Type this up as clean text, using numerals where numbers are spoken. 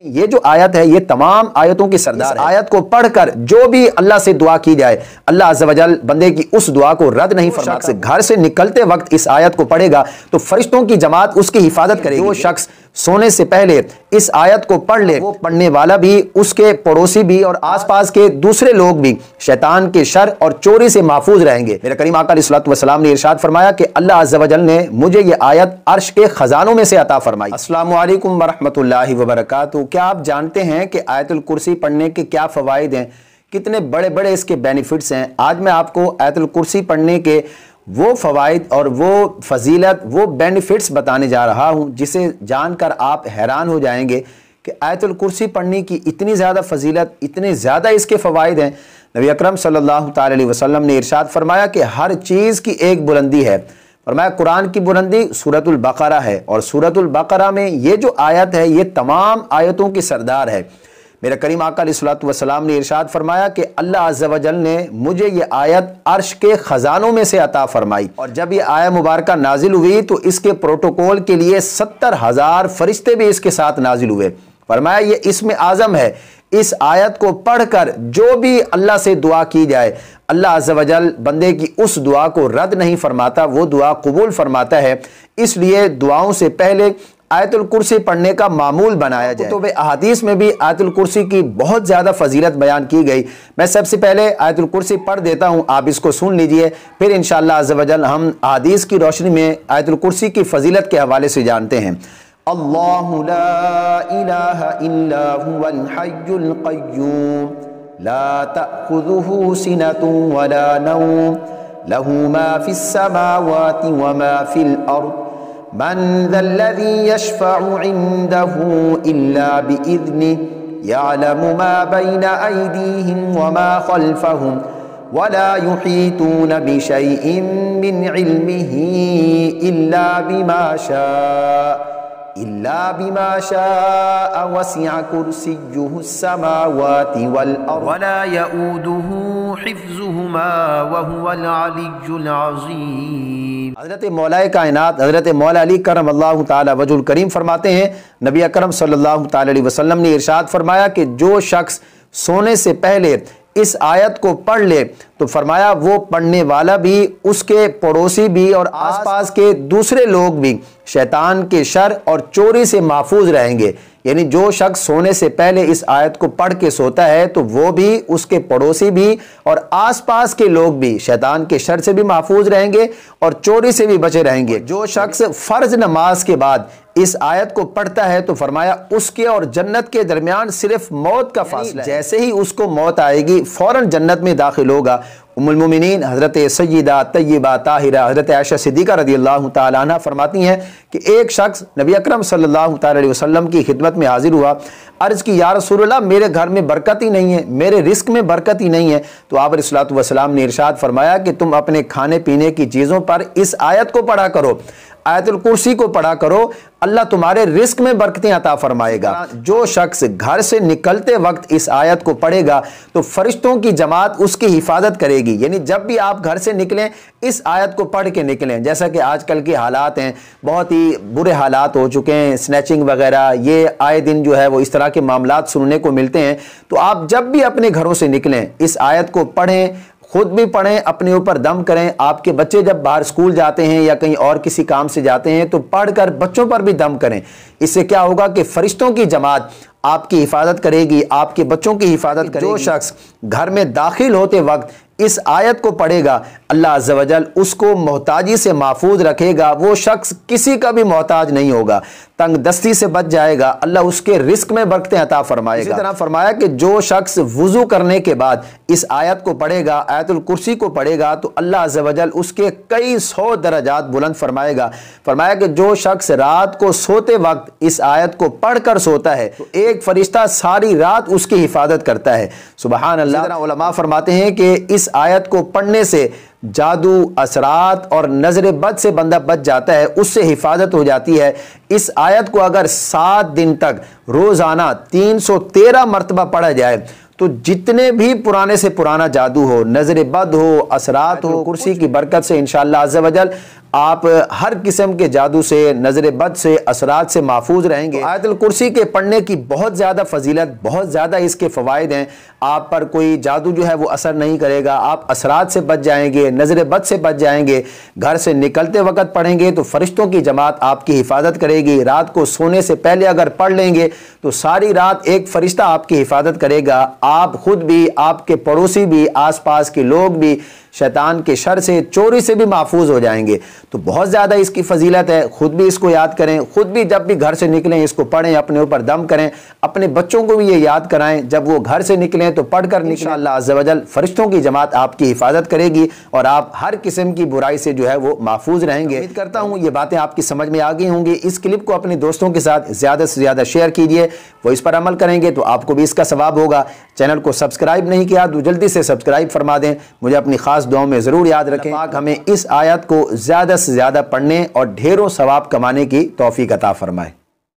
یہ جو آیت ہے یہ تمام آیتوں کی سردار ہے۔ آیت کو پڑھ کر جو بھی اللہ سے دعا کی جائے اللہ عز و جل بندے کی اس دعا کو رد نہیں فرماتا۔ گھر سے نکلتے وقت اس آیت کو پڑھے گا تو فرشتوں کی جماعت اس کی حفاظت کرے گی۔ جو شخص سونے سے پہلے اس آیت کو پڑھ لے وہ پڑھنے والا بھی، اس کے پڑوسی بھی اور آس پاس کے دوسرے لوگ بھی شیطان کے شر اور چوری سے محفوظ رہیں گے۔ میرے کریم آقا علیہ الصلوۃ والسلام نے ارشاد فرمایا کہ اللہ عز و جل نے مجھے یہ آیت عرش کے خزانوں میں سے عطا فرمائی۔ السلام علیکم ورحمۃ اللہ وبرکاتہ۔ کیا آپ جانتے ہیں کہ آیت الکرسی پڑھنے کے کیا فوائد ہیں، کتنے بڑے بڑے اس کے بینیفٹس ہیں؟ آج میں آپ کو آیت الکرسی پڑھنے کے وہ فوائد اور وہ فضیلت، وہ بینیفٹس بتانے جا رہا ہوں جسے جان کر آپ حیران ہو جائیں گے کہ آیت الکرسی پڑھنے کی اتنی زیادہ فضیلت، اتنے زیادہ اس کے فوائد ہیں۔ نبی اکرم صلی اللہ تعالی علیہ وسلم نے ارشاد فرمایا کہ ہر چیز کی ایک بلندی ہے۔ فرمایا قرآن کی بلندی سورۃ البقرہ ہے، اور سورۃ البقرہ میں یہ جو آیت ہے یہ تمام آیتوں کی سردار ہے۔ میرے کریم آقا علیہ الصلوۃ والسلام نے ارشاد فرمایا کہ اللہ عز و جل نے مجھے یہ آیت عرش کے خزانوں میں سے عطا فرمائی، اور جب یہ آیت مبارکہ نازل ہوئی تو اس کے پروٹوکول کے لیے 70,000 فرشتے بھی اس کے ساتھ نازل ہوئے۔ فرمایا یہ اسم اعظم ہے، اس آیت کو پڑھ کر جو بھی اللہ سے دعا کی جائے اللہ عز و جل بندے کی اس دعا کو رد نہیں فرماتا، وہ دعا قبول فرماتا ہے۔ اس لیے دعاؤں سے پہلے آیت الکرسی پڑھنے کا معمول بنایا جائے۔ کتب احادیث میں بھی آیت الکرسی کی بہت زیادہ فضیلت بیان کی گئی۔ میں سب سے پہلے آیت الکرسی پڑھ دیتا ہوں، آپ اس کو سن لیجئے، پھر انشاءاللہ عز و جل ہم احادیث کی روشنی میں آیت الکرسی کی فضیلت کے حوالے سے جانتے ہیں۔ اللہ لا الہ الا هو الحی القیوم لا تأخذه سنة ولا نوم له ما في السماوات وما في الأرض من ذا الذي يشفع عنده إلا بإذنه يعلم ما بين أيديهم وما خلفهم ولا يحيطون بشيء من علمه إلا بما شاء وسع كرسيه السماوات والأرض ولا يؤوده حفظهما وهو العلي العظيم۔ حضرت مولا کائنات حضرت مولا علی کرم اللہ تعالی وجہ الکریم فرماتے ہیں، نبی اکرم صلی اللہ تعالی علیہ وسلم نے ارشاد فرمایا کہ جو شخص سونے سے پہلے اس آیت کو پڑھ لے تو فرمایا وہ پڑھنے والا بھی، اس کے پڑوسی بھی اور آس پاس کے دوسرے لوگ بھی شیطان کے شر اور چوری سے محفوظ رہیں گے۔ یعنی جو شخص سونے سے پہلے اس آیت کو پڑھ کے سوتا ہے تو وہ بھی، اس کے پڑوسی بھی اور آس پاس کے لوگ بھی شیطان کے شر سے بھی محفوظ رہیں گے اور چوری سے بھی بچے رہیں گے۔ جو شخص فرض نماز کے بعد اس آیت کو پڑھتا ہے تو فرمایا اس کے اور جنت کے درمیان صرف موت کا فاصلہ ہے، جیسے ہی اس کو موت آئے گی فوراً جنت میں داخل ہوگا۔ ام المومنین حضرت سیدہ طیبہ طاہرہ حضرت عائشہ صدیقہ رضی اللہ تعالیٰ عنہ فرماتی ہیں کہ ایک شخص نبی اکرم صلی اللہ تعالی علیہ وسلم کی خدمت میں حاضر ہوا، عرض کی یا رسول اللہ میرے گھر میں برکت ہی نہیں ہے، میرے رزق میں برکت ہی نہیں ہے۔ تو آپ علیہ الصلوۃ والسلام نے ارشاد فرمایا کہ تم اپنے کھانے پینے کی چیزوں پر اس آیت کو پڑھا کرو، آیت الکرسی کو پڑھا کرو، اللہ تمہارے رزق میں برکتیں عطا فرمائے گا۔ جو شخص گھر سے نکلتے وقت اس آیت کو پڑھے گا تو فرشتوں کی جماعت اس کی حفاظت کرے گی۔ یعنی جب بھی آپ گھر سے نکلیں اس آیت کو پڑھ کے نکلیں۔ جیسا کہ آج کل کے حالات ہیں، بہت ہی برے حالات ہو چکے ہیں، سنیچنگ وغیرہ، یہ آئے دن جو ہے وہ اس طرح کے معاملات سننے کو ملتے ہیں۔ تو آپ جب بھی اپنے گھروں سے نکلیں اس آیت کو پڑھیں، خود بھی پڑھیں، اپنے اوپر دم کریں۔ آپ کے بچے جب باہر اسکول جاتے ہیں یا کہیں اور کسی کام سے جاتے ہیں تو پڑھ کر بچوں پر بھی دم کریں۔ اس سے کیا ہوگا کہ فرشتوں کی جماعت آپ کی حفاظت کرے گی، آپ کے بچوں کی حفاظت کرے گی۔ جو شخص گھر میں داخل ہوتے وقت اس آیت کو پڑھے گا اللہ عز و جل اس کو محتاجی سے محفوظ رکھے گا، وہ شخص کسی کا بھی محتاج نہیں ہوگا، تنگ دستی سے بچ جائے گا، اللہ اس کے رزق میں برکتیں عطا فرمائے گا۔ اسی طرح فرمایا کہ جو شخص وضو کرنے کے بعد اس آیت کو پڑھے گا، آیت الکرسی کو پڑھے گا تو اللہ عز و جل اس کے کئی 100 درجات بلند فرمائے گا۔ فرمایا کہ جو شخص رات کو سوتے وقت اس آیت کو پڑھ کر سوتا ہے تو ایک فرشتہ ساری رات اس کی حفاظت کرتا ہے۔ سبحان اللہ۔ علماء فرماتے ہیں کہ اس آیت کو پڑھنے سے جادو، اثرات اور نظر بد سے بندہ بچ جاتا ہے، اس سے حفاظت ہو جاتی ہے۔ اس آیت کو اگر 7 دن تک روزانہ 313 مرتبہ پڑھا جائے تو جتنے بھی پرانے سے پرانا جادو ہو، نظر بد ہو، اثرات ہو، کرسی کی برکت سے انشاءاللہ عز و جل آپ ہر قسم کے جادو سے، نظر بد سے، اثرات سے محفوظ رہیں گے۔ آیت الکرسی کے پڑھنے کی بہت زیادہ فضیلت، بہت زیادہ اس کے فوائد ہیں۔ آپ پر کوئی جادو جو ہے وہ اثر نہیں کرے گا، آپ اثرات سے بچ جائیں گے، نظر بد سے بچ جائیں گے۔ گھر سے نکلتے وقت پڑھیں گے تو فرشتوں کی جماعت آپ کی حفاظت کرے گی۔ رات کو سونے سے پہلے اگر پڑھ لیں گے تو ساری رات ایک فرشتہ آپ کی حفاظت کرے گا۔ آپ خود بھی، آپ کے پڑوسی بھی، آس پاس کے لوگ بھی شیطان کے شر سے، چوری سے بھی محفوظ ہو جائیں گے۔ تو بہت زیادہ اس کی فضیلت ہے، خود بھی اس کو یاد کریں، خود بھی جب بھی گھر سے نکلیں اس کو پڑھیں، اپنے اوپر دم کریں، اپنے بچوں کو بھی یہ یاد کرائیں، جب وہ گھر سے نکلیں تو پڑھ کر نکلیں۔ انشاءاللہ عز و جل فرشتوں کی جماعت آپ کی حفاظت کرے گی اور آپ ہر قسم کی برائی سے جو ہے وہ محفوظ رہیں گے۔ امید کرتا ہوں یہ باتیں آپ کی سمجھ میں آ گئی ہوں گی۔ اس کلپ کو اپنے دوستوں کے ساتھ زیادہ سے زیادہ شیئر کیجئے، وہ اس پر عمل کریں گے تو آپ کو بھی اس کا ثواب ہوگا۔ چینل کو سبسکرائب نہیں کیا تو جلدی سے سبسکرائب فرما دیں۔ مجھے اپنی خاص دعاؤں میں ضرور یاد رکھیں۔ پاک ہمیں اس آیت کو زیادہ سے زیادہ پڑھنے اور ڈھیروں ثواب کمانے کی توفیق عطا فرمائے۔